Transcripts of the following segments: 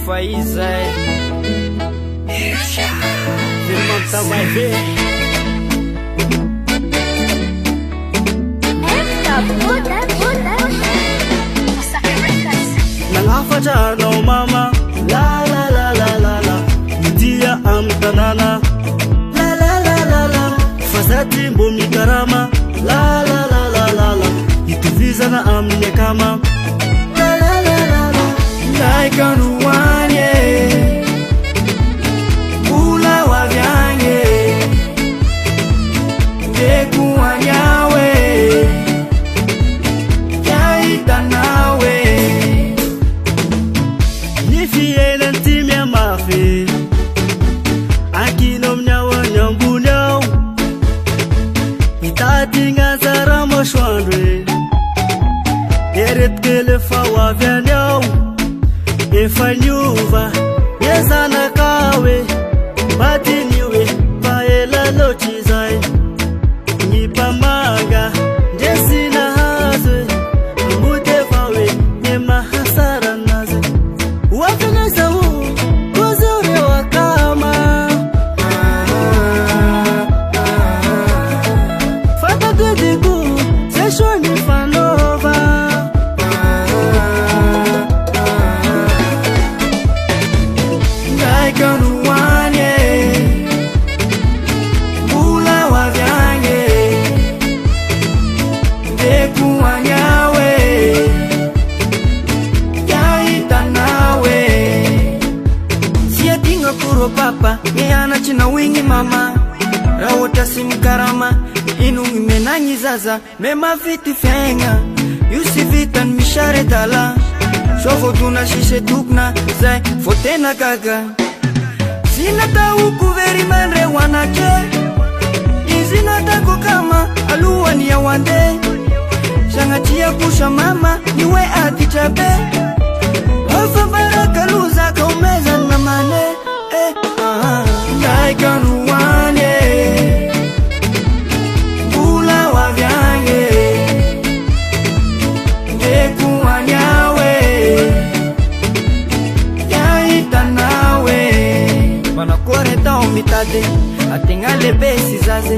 fa izy Velomampta vai ver Nangafatra anao mama La la la la la la Mitia am tanana La la la la la Fasati mbo mikarama La la la la la la Ituvizana amin'ny akama La la la la la Naikanuanye Mbola hoavy Dekuanyawe Yaitanawe Nifielen timia mafe Akinom nyawa nyambunyaw Itatinga zara moshwandre Eret kele fa hoavy Efa nyuva Yezana kawe Batiniwe Paela lochizai Nipamaga Jesina hazwe Mutefawe Nema hasara naze Wafina sawu Kuzure wakama Fata kudiku Seshoni fanova Naikanuanye Mbola hoavy Dekuanyawe Yaitanawe Siatinga kuro papa Ngeana china wingi mama Rawota simkarama Inungi menanyi zaza Mema viti fenga Yusi vitan mishare dala Shofo tuna shishe tukna Zay fotena gaga Sina tau kuveri manre wanake Izina tako kama Aluwa ni ya wande Shangatia kusha mama Niwe ati chabe Alfa baraka luza kaumeza na mane Naikanuanye Mbola hoavy Dekuanyawe Yaitanawe Manakore tao mitade Atenga lebe sizaze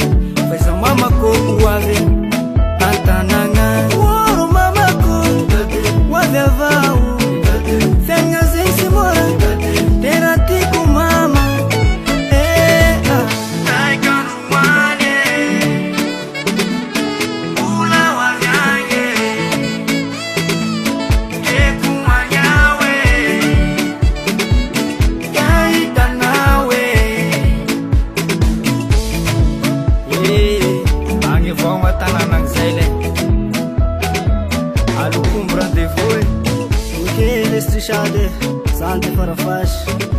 Faisa mama ko hoavy Antananga Woro mama ko Hoavy avao Fenga zensi mora Tera tiku mama Naikanuanye Mbola hoavy Dekuanyawe Yaitanawe Agny vao matanana zay le Alokombo rendez-vous Ok, les richad Zante farafasy